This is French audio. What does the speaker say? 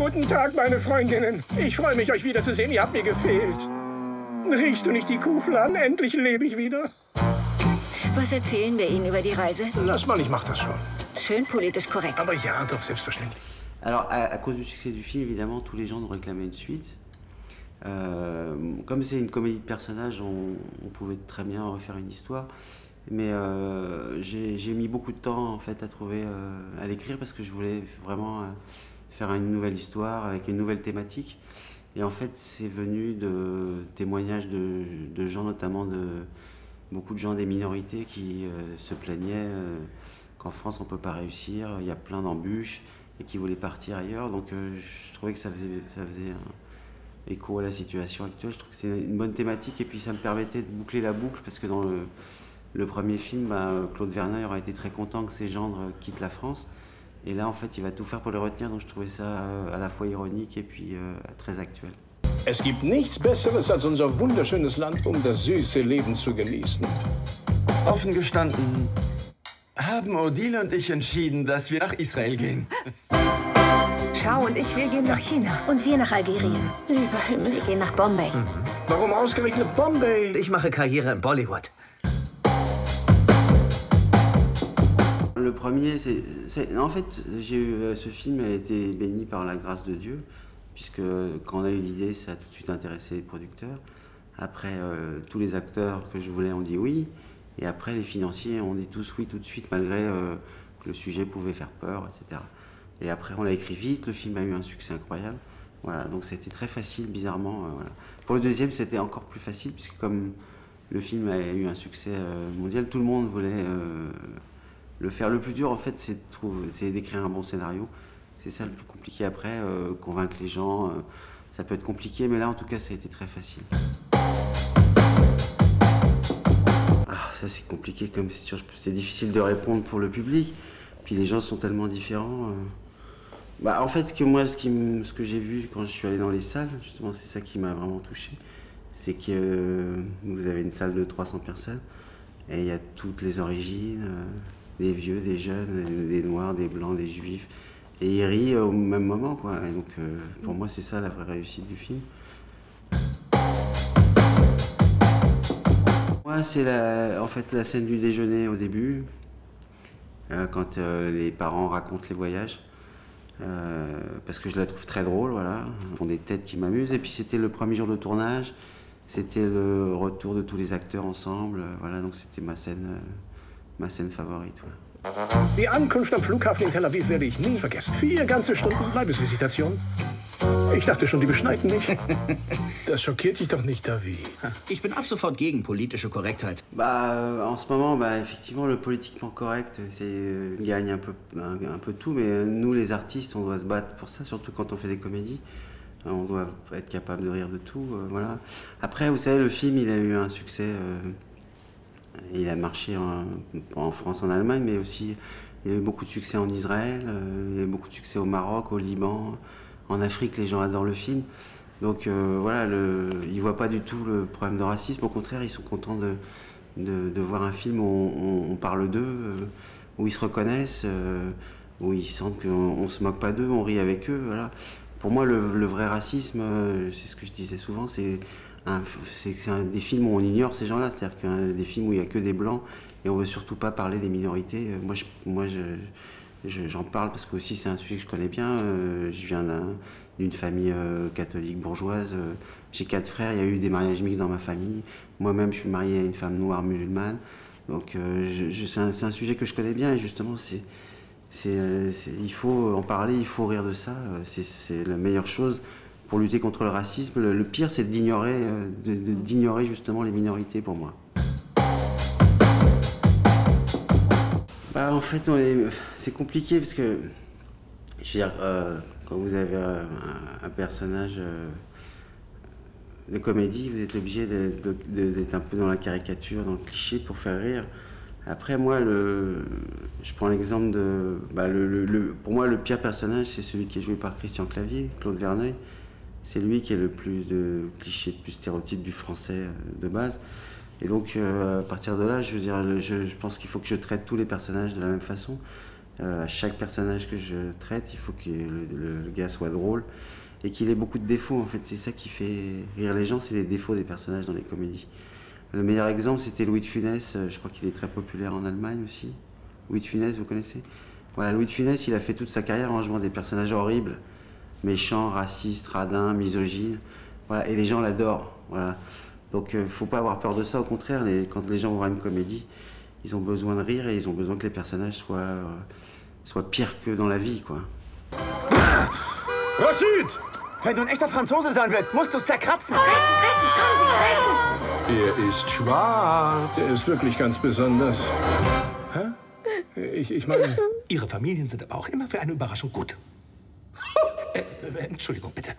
Guten Tag, meine Freundinnen. Ich freue mich, euch wiederzusehen. Ihr habt mir gefehlt. Riechst du nicht die Kuhfladen? Endlich lebe ich wieder. Was erzählen wir Ihnen über die Reise? Lass mal, ich mach das schon. Schön politisch korrekt. Aber ja, doch, selbstverständlich. Alors, à cause du succès du film, évidemment, tous les gens nous réclamaient une suite. Comme c'est une comédie de personnages, on pouvait très bien refaire une histoire. Mais j'ai mis beaucoup de temps en fait à l'écrire parce que je voulais vraiment faire une nouvelle histoire avec une nouvelle thématique. Et en fait, c'est venu de témoignages de gens, notamment beaucoup de gens des minorités qui se plaignaient qu'en France on peut pas réussir, il y a plein d'embûches et qui voulaient partir ailleurs. Donc je trouvais que ça faisait écho à la situation actuelle. Je trouve que c'est une bonne thématique et puis ça me permettait de boucler la boucle parce que dans le premier film, Claude Verneuil aurait été très content que ses gendres quittent la France. Et là, en fait, il va tout faire pour les retenir. Donc je trouvais ça à la fois ironique et puis très actuel. Es gibt nichts Besseres als unser wunderschönes Land, das süße Leben zu genießen. Offen gestanden, haben Odile und ich entschieden, dass wir nach Israel gehen. Schau und ich, wir gehen nach China. Und wir nach Algerien. Lieber Himmel, wir gehen nach Bombay. Warum ausgerechnet Bombay? Ich mache Karriere in Bollywood. Le premier, en fait, ce film a été béni par la grâce de Dieu, puisque quand on a eu l'idée, ça a tout de suite intéressé les producteurs. Après, tous les acteurs que je voulais ont dit oui, et après, les financiers ont dit tous oui tout de suite, malgré que le sujet pouvait faire peur, etc. Et après, on l'a écrit vite, le film a eu un succès incroyable. Voilà, donc c'était très facile, bizarrement. Voilà. Pour le deuxième, c'était encore plus facile, puisque comme le film a eu un succès mondial, tout le monde voulait le faire. Le plus dur, en fait, c'est d'écrire un bon scénario. C'est ça le plus compliqué après, convaincre les gens. Ça peut être compliqué, mais là, en tout cas, ça a été très facile. Ah, ça, c'est compliqué comme question. C'est difficile de répondre pour le public. Puis les gens sont tellement différents. En fait, ce que j'ai vu quand je suis allé dans les salles, justement, c'est ça qui m'a vraiment touché. C'est que vous avez une salle de 300 personnes et il y a toutes les origines, des vieux, des jeunes, des noirs, des blancs, des juifs. Et ils rient au même moment, quoi. Et donc, pour moi, c'est ça la vraie réussite du film. Moi, c'est en fait la scène du déjeuner au début, quand les parents racontent les voyages. Parce que je la trouve très drôle, voilà. Ils font des têtes qui m'amusent. Et puis c'était le premier jour de tournage, c'était le retour de tous les acteurs ensemble. Voilà, donc c'était ma scène favorite. Voilà. Die Ankunft am Flughafen in Tel Aviv werde ich nie vergessen. 4 ganze Stunden Leibesvisitation. Ich dachte schon, die beschneiden mich. Das schockiert dich doch nicht, David. Ich bin ab sofort gegen politische Korrektheit. En ce moment, effectivement, le politiquement correct, gagne un peu tout, mais nous, les artistes, on doit se battre pour ça, surtout quand on fait des comédies. On doit être capable de rire de tout, voilà. Après, vous savez, le film, il a eu un succès. Il a marché en France, en Allemagne, mais aussi, il y a eu beaucoup de succès en Israël, il y a eu beaucoup de succès au Maroc, au Liban. En Afrique, les gens adorent le film. Donc voilà, ils ne voient pas du tout le problème de racisme. Au contraire, ils sont contents de voir un film où on parle d'eux, où ils se reconnaissent, où ils sentent qu'on ne se moque pas d'eux, on rit avec eux. Voilà. Pour moi, le vrai racisme, c'est ce que je disais souvent, c'est des films où on ignore ces gens-là. C'est-à-dire des films où il n'y a que des blancs et on ne veut surtout pas parler des minorités. J'en parle parce que aussi c'est un sujet que je connais bien. Je viens d'une famille catholique bourgeoise. J'ai 4 frères, il y a eu des mariages mixtes dans ma famille. Moi-même, je suis marié à une femme noire musulmane. Donc c'est un sujet que je connais bien et justement, il faut en parler, il faut rire de ça. C'est la meilleure chose pour lutter contre le racisme. Le pire, c'est d'ignorer justement les minorités pour moi. En fait, c'est compliqué parce que, je veux dire, quand vous avez un personnage de comédie, vous êtes obligé d'être un peu dans la caricature, dans le cliché pour faire rire. Après, moi, je prends l'exemple de... pour moi, le pire personnage, c'est celui qui est joué par Christian Clavier, Claude Verneuil. C'est lui qui est le plus de clichés, le plus stéréotype du français de base. Et donc, à partir de là, je veux dire, je pense qu'il faut que je traite tous les personnages de la même façon. À chaque personnage que je traite, il faut que le gars soit drôle et qu'il ait beaucoup de défauts. En fait, c'est ça qui fait rire les gens, c'est les défauts des personnages dans les comédies. Le meilleur exemple, c'était Louis de Funès. Je crois qu'il est très populaire en Allemagne aussi. Louis de Funès, vous connaissez? Voilà, Louis de Funès, il a fait toute sa carrière en jouant des personnages horribles, méchants, racistes, radins, misogynes. Voilà, et les gens l'adorent. Voilà. Donc, faut pas avoir peur de ça. Au contraire, quand les gens vont voir une comédie, ils ont besoin de rire et ils ont besoin que les personnages soient pires que dans la vie, quoi. Rashid! Wenn du ein echter Franzose sein willst, musst du es zerkratzen. Pressen, pressen, kommen Sie, pressen! Er ist schwarz. Der ist wirklich ganz besonders. Hä? Ich meine... Ihre Familien sind aber auch immer für eine Überraschung gut. Entschuldigung, bitte.